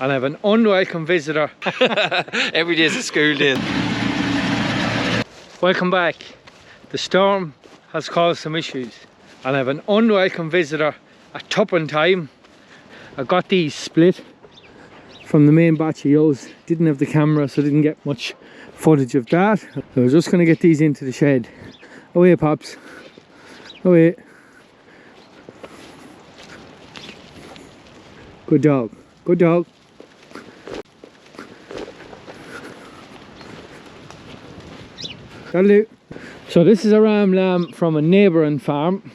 and I have an unwelcome visitor. Every day is a school day. Welcome back. The storm has caused some issues and I have an unwelcome visitor at tupping time. I got these split from the main batch of ewes. Didn't have the camera, so didn't get much footage of that. I was just going to get these into the shed. Away, Pops. Away. Good dog. Good dog. That'll do. So this is a ram lamb from a neighbouring farm.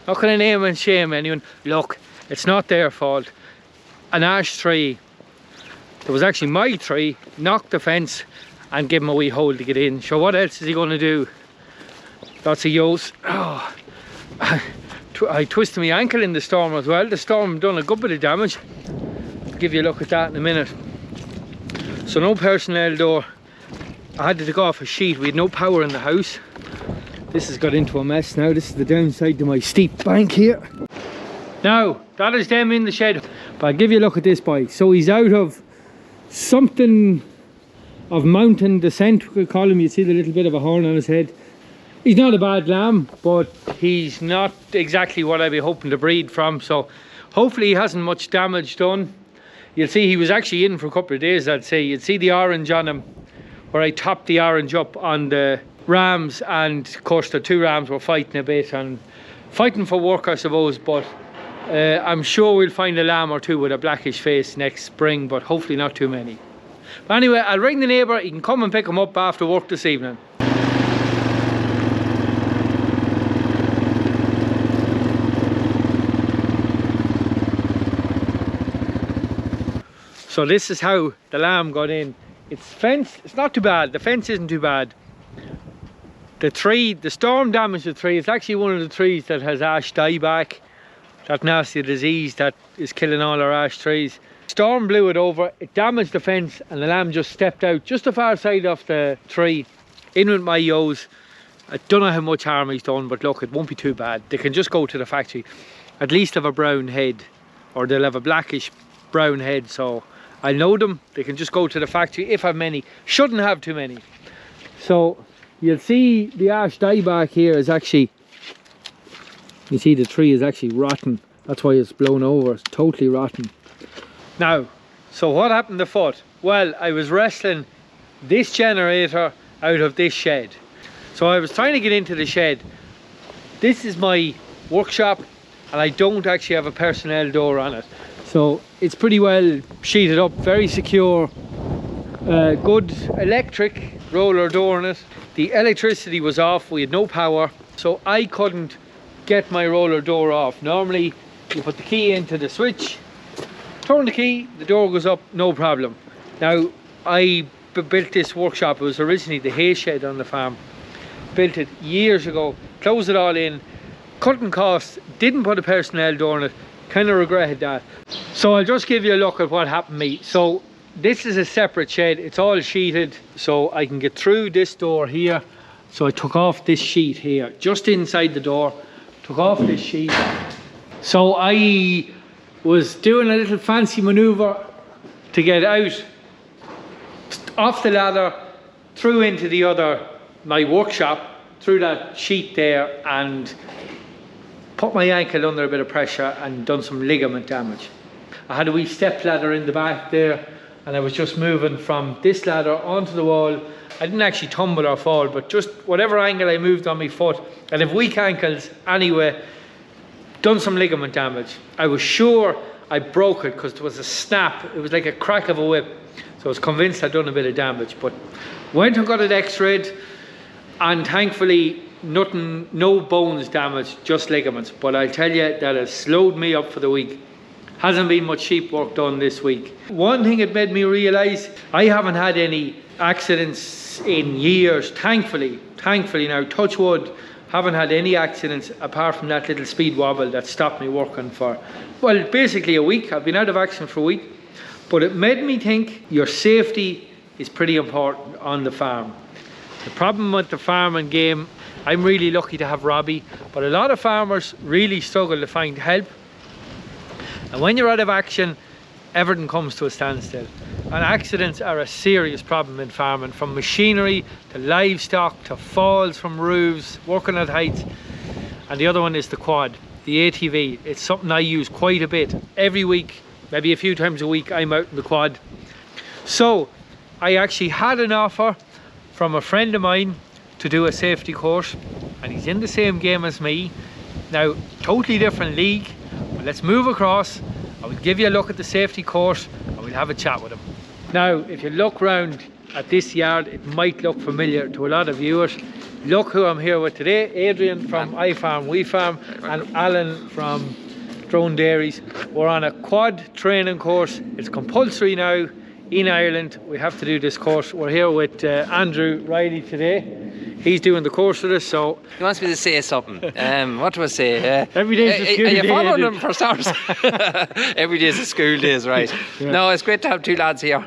Not going to name and shame anyone. Look, it's not their fault. An ash tree, it was actually my tree, knocked the fence and gave him a wee hole to get in. So what else is he going to do? Lots of ewes. Oh, I twisted my ankle in the storm as well. The storm done a good bit of damage. I'll give you a look at that in a minute. So no personnel door. I had to take off a sheet. We had no power in the house. This has got into a mess now. This is the downside to my steep bank here. Now, that is them in the shed. But I'll give you a look at this boy. So he's out of something of mountain descent, we could call him. You see the little bit of a horn on his head. He's not a bad lamb, but he's not exactly what I'd be hoping to breed from. So hopefully he hasn't much damage done. You'll see he was actually in for a couple of days, I'd say. You'd see the orange on him, where I topped the orange up on the rams, and of course the two rams were fighting a bit and fighting for work, I suppose. But I'm sure we'll find a lamb or two with a blackish face next spring, but hopefully not too many. But anyway, I'll ring the neighbour. He can come and pick him up after work this evening. So this is how the lamb got in. It's fenced. It's not too bad. The fence isn't too bad. The tree, the storm damaged the tree. It's actually one of the trees that has ash dieback, that nasty disease that is killing all our ash trees. Storm blew it over, it damaged the fence, and the lamb just stepped out just the far side of the tree, in with my ewes. I don't know how much harm he's done, but look, it won't be too bad. They can just go to the factory. At least have a brown head, or they'll have a blackish brown head, so I know them. They can just go to the factory if I have many. Shouldn't have too many. So you'll see the ash dieback here is actually, you see the tree is actually rotten. That's why it's blown over. It's totally rotten. Now, so what happened to foot? Well, I was wrestling this generator out of this shed. So I was trying to get into the shed. This is my workshop and I don't actually have a personnel door on it. So it's pretty well sheeted up, very secure. Good electric roller door in it. The electricity was off, we had no power, so I couldn't get my roller door off. Normally you put the key into the switch, turn the key, the door goes up, no problem. Now I built this workshop. It was originally the hay shed on the farm. Built it years ago, closed it all in, cutting costs, didn't put a personnel door in it, kind of regretted that. So I'll just give you a look at what happened to me. So this is a separate shed, it's all sheeted, so I can get through this door here. So I took off this sheet here, just inside the door, took off this sheet. So I was doing a little fancy maneuver to get out off the ladder, through into the other, my workshop, through that sheet there, and put my ankle under a bit of pressure and done some ligament damage. I had a wee step ladder in the back there, and I was just moving from this ladder onto the wall. I didn't actually tumble or fall, but just whatever angle I moved on my foot, and have weak ankles anyway, done some ligament damage. I was sure I broke it because there was a snap. It was like a crack of a whip. So I was convinced I'd done a bit of damage, but went and got it x-rayed, and thankfully nothing, no bones damaged, just ligaments. But I tell you, that has slowed me up for the week. Hasn't been much sheep work done this week. One thing it made me realise, I haven't had any accidents in years, thankfully now, touch wood, haven't had any accidents apart from that little speed wobble that stopped me working for, well, basically a week. I've been out of action for a week, but it made me think your safety is pretty important on the farm. The problem with the farming game, I'm really lucky to have Robbie, but a lot of farmers really struggle to find help. And when you're out of action, everything comes to a standstill. And accidents are a serious problem in farming, from machinery to livestock to falls from roofs, working at heights. And the other one is the quad, the ATV. It's something I use quite a bit. Every week, maybe a few times a week, I'm out in the quad. So I actually had an offer from a friend of mine to do a safety course, and he's in the same game as me. Now, totally different league, but let's move across. I will give you a look at the safety course and we'll have a chat with him. Now, if you look round at this yard, it might look familiar to a lot of viewers. Look who I'm here with today: Adrian from iFarm, WeFarm, and Alan from Drone Dairies. We're on a quad training course. It's compulsory now in Ireland. We have to do this course. We're here with Andrew Riley today. He's doing the course with us, so... He wants me to say something. What do I say? Every day's a school day. Are you following him for starters? Every day's a school days, right? Yeah. No, it's great to have two lads here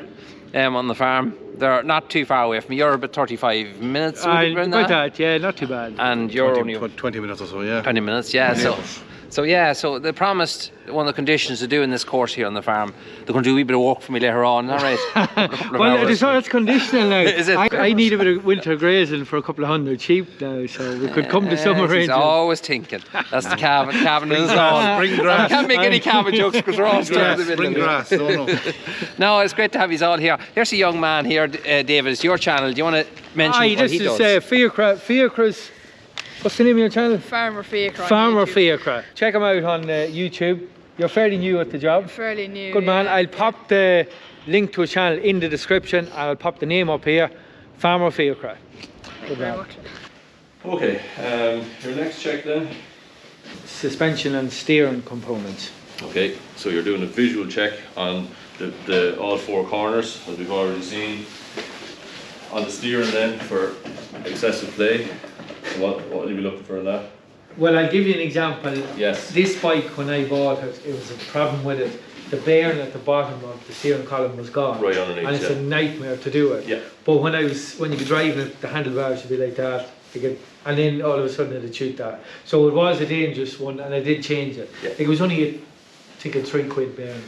on the farm. They're not too far away from me. You're about 35 minutes. About that, yeah, not too bad. And you're 20 minutes or so, yeah. 20 minutes, yeah. So they promised, one of the conditions to do in this course here on the farm, they're going to do a wee bit of work for me later on, all right? Well, that's conditional now. Is it? I need a bit of winter grazing for a couple of hundred sheep now, so we could come to summer range. He's always thinking. That's the cabin in his own. Spring grass. I can't make any cabin jokes because we're all stuck in the middle Spring of it. grass, No, it's great to have you all here. Here's a young man here, David. It's your channel. Do you want to mention what he does? This is Fiacra's. What's the name of your channel? Farmer Fiacra. Farmer Fiacra. Check him out on YouTube. You're fairly new at the job. Fairly new. Good man. Yeah. I'll pop the link to his channel in the description, and I'll pop the name up here. Farmer Fiacra. Thank you very much. Okay, your next check then. Suspension and steering components. Okay, so you're doing a visual check on the all four corners, as we've already seen. On the steering then, for excessive play, what will you be looking for in that? Well, I'll give you an example. Yes. This bike, when I bought it, it was a problem with it. The bearing at the bottom of the steering column was gone. Right underneath, and it's yeah. a nightmare to do it. Yeah. But when you'd be driving it, the handlebars would be like that. And then all of a sudden it'd shoot that. So it was a dangerous one, and I did change it. Yeah. It was only, I think, a £3 bearing.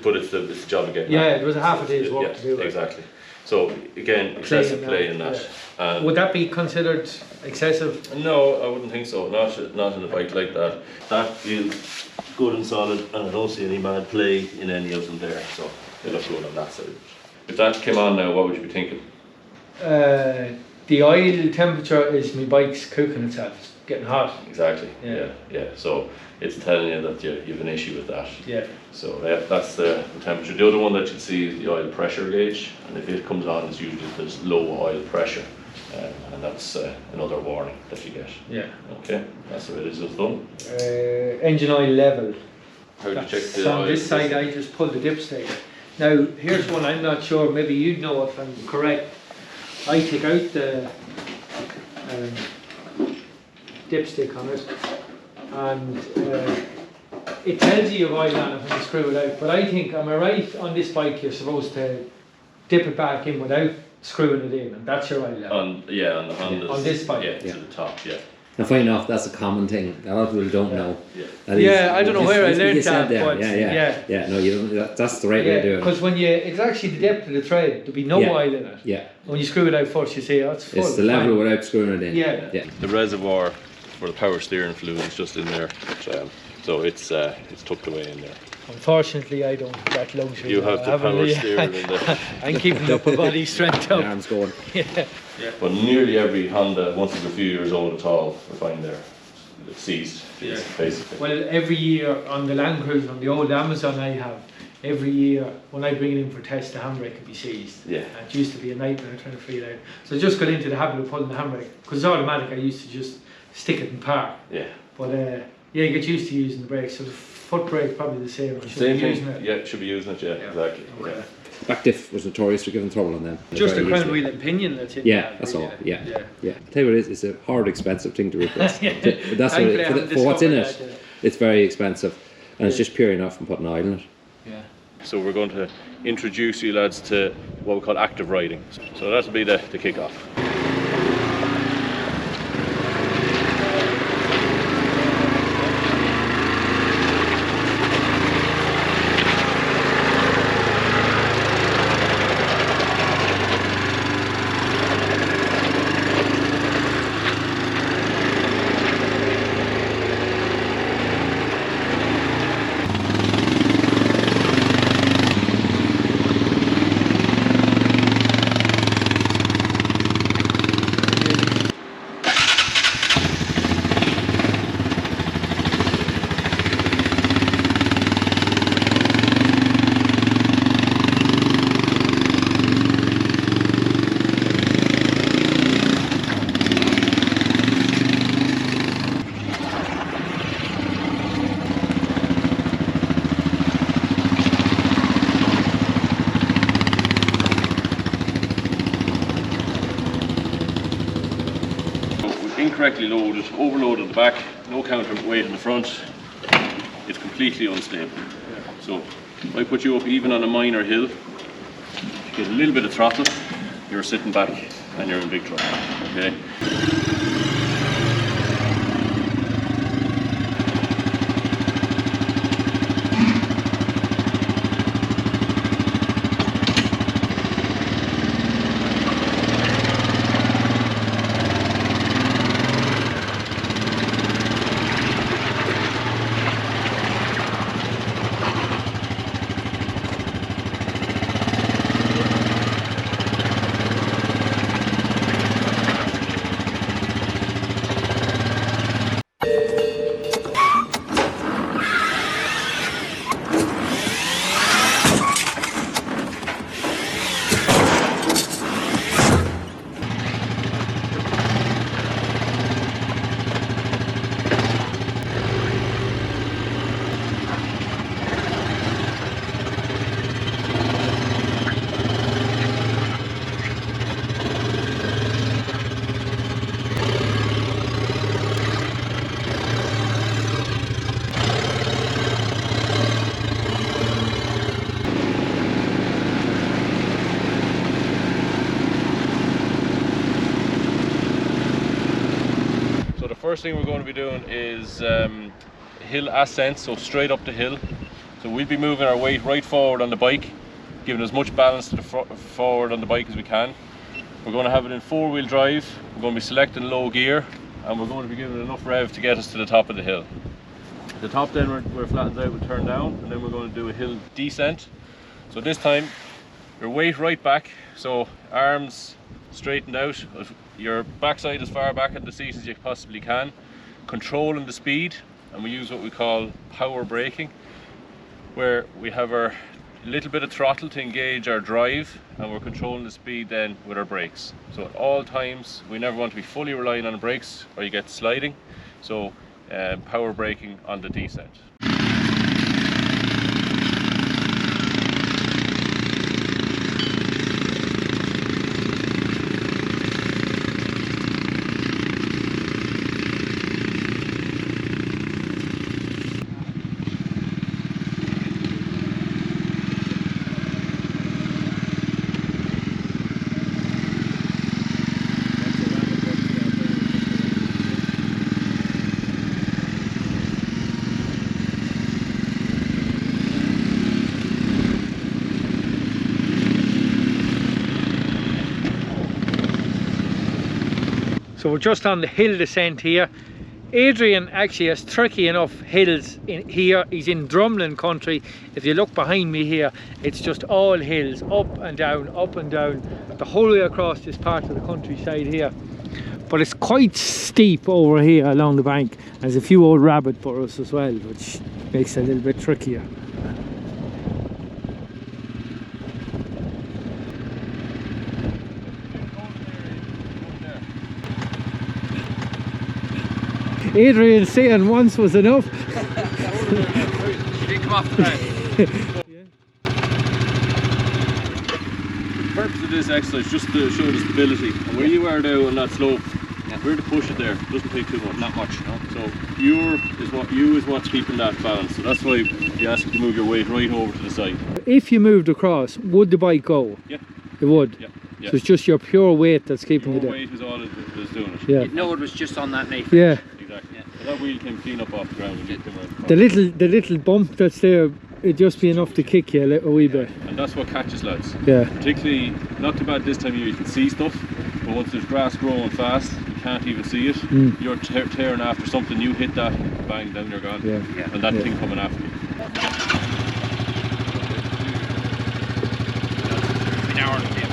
But it's the job again. Yeah, it was a half a day's work to do it. Exactly. So again, excessive play in that. And would that be considered excessive? no, I wouldn't think so. Not in a bike like that. That feels good and solid, and I don't see any mad play in any of them there. So they look good on that side. If that came on now, what would you be thinking? The oil temperature is my bike's cooking itself. It's getting hot. Exactly. Yeah. Yeah. So it's telling you that you have an issue with that. Yeah. So that's the temperature. The other one that you see is the oil pressure gauge, and if it comes on, it's usually there's low oil pressure, and that's another warning that you get. Yeah. Okay, that's the way this is done. Engine oil level. How do you check So the on oil? this side, I just pull the dipstick. Now, here's one I'm not sure. Maybe you know if I'm correct. I take out the dipstick on it, and it tells you oil on it when you screw it out. But I think, am I right, on this bike you're supposed to dip it back in without screwing it in, and that's your oil level. On this bike. Yeah, to the top. Yeah. And funny enough, that's a common thing. A lot of people don't know. Yeah. That Yeah, I don't know where I what learned you said that, there. but yeah. No, you don't. That's the right way of doing it. because when it's actually the depth of the tread, there'll be no Yeah. oil in it. Yeah, When you screw it out first, you say, oh, it's full. it's the level fine. without screwing it in. Yeah. The reservoir for the power steering fluid is just in there, so it's tucked away in there. Unfortunately, I don't have that luxury. You have I the haven't power really- steering in there. I'm keeping up a body strength The up. arms going. Yeah. But nearly every Honda, once it's a few years old at all, we find it's seized, basically. Well, every year on the Land Cruiser, on the old Amazon I have, every year when I bring it in for test, the handbrake can be seized. Yeah. And it used to be a nightmare trying to free it out. So I just got into the habit of pulling the handbrake. Because it's automatic, I used to just stick it in park. Yeah. But yeah, you get used to using the brakes. So the foot brake's probably the same. I should Same be thing. using it. Yeah, should be using it. Yeah, exactly. Okay. Yeah. Back diff was notorious for giving trouble on them. Just a Very crown easily. wheel and pinion that's in Yeah, there, that's really. all. Yeah. I tell you what it is, it's a hard expensive thing to replace. Yeah. But that's what Thankfully, I for, haven't for what's in it, discovered that, it's very expensive, and it's just pure enough from putting oil in it. Yeah. So we're going to introduce you lads to what we call active riding. So that'll be the kick-off. incorrectly loaded, overloaded at the back, no counterweight in the front, it's completely unstable. So if I put you up even on a minor hill, you get a little bit of throttle, you're sitting back and you're in big trouble. Okay. First thing we're going to be doing is hill ascent, so straight up the hill. So we'll be moving our weight right forward on the bike, giving as much balance to the forward on the bike as we can. We're going to have it in 4-wheel drive, we're going to be selecting low gear, and we're going to be giving it enough rev to get us to the top of the hill. The top then where it flattens out will turn down, and then we're going to do a hill descent. So this time, your weight right back, so arms straightened out, your backside as far back in the seat as you possibly can, controlling the speed, and we use what we call power braking, where we have our little bit of throttle to engage our drive, and we're controlling the speed then with our brakes. So at all times we never want to be fully relying on brakes or you get sliding, so power braking on the descent. So we're just on the hill descent here. Adrian actually has tricky enough hills in here. He's in drumlin country. If you look behind me here, it's just all hills, up and down, the whole way across this part of the countryside here. But it's quite steep over here along the bank. There's a few old rabbit burrows as well, which makes it a little bit trickier. Adrian saying once was enough. She didn't come off the ground. The purpose of this exercise is just to show the stability. And where you are now on that slope, where to push it there, doesn't take too much. Not much, no. So you is what's keeping that balance. So that's why you ask you to move your weight right over to the side. If you moved across, would the bike go? Yeah. It would? Yeah. Yeah. So it's just your pure weight that's keeping Your you there? weight is all that's doing it. Yeah. You'd know it was just on that nape. Yeah. Exactly. So that wheel came clean up off the ground and you came right. The little bump that's there, it'd just be enough to kick you a little wee bit. And that's what catches, lads. Yeah. Particularly, not too bad this time of year, you can see stuff, but once there's grass growing fast, you can't even see it. You're tearing after something, you hit that, bang, then you're gone. Yeah. And that thing coming after you. An hour and a bit.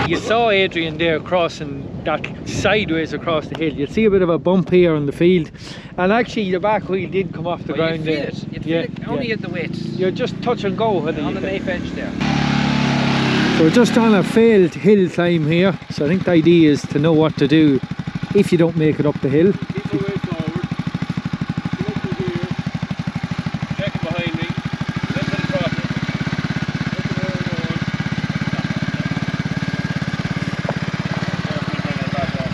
You saw Adrian there crossing that sideways across the hill. You'll see a bit of a bump here on the field, and actually the back wheel did come off the ground there. You'd feel it only at the weight. You're just touch and go On the knife edge there. So we're just on a failed hill climb here, so I think the idea is to know what to do if you don't make it up the hill. Keep your way forward. Come up to here. Check it behind me. Let it across it. Look at where we're going. Carefully bring it back up.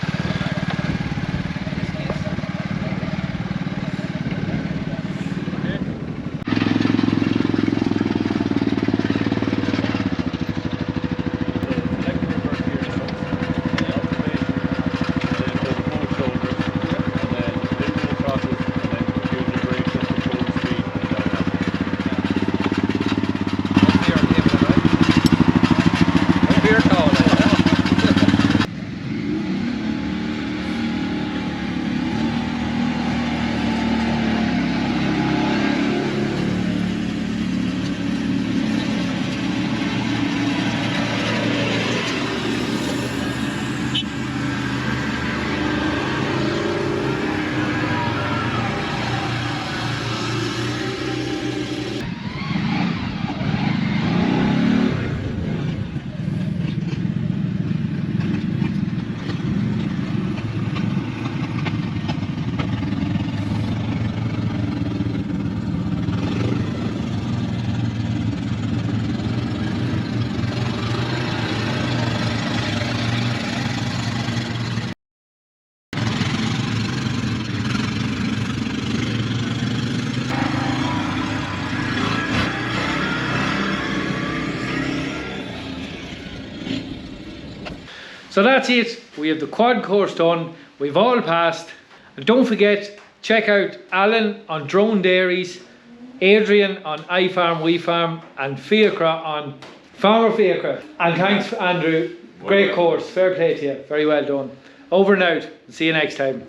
So that's it. We have the quad course done. We've all passed. And don't forget, check out Alan on Drone Dairies, Adrian on iFarm, WeFarm, and Fiacra on Farmer Fiacra. And thanks, Andrew. Great course. Fair play to you. Very well done. Over and out. See you next time.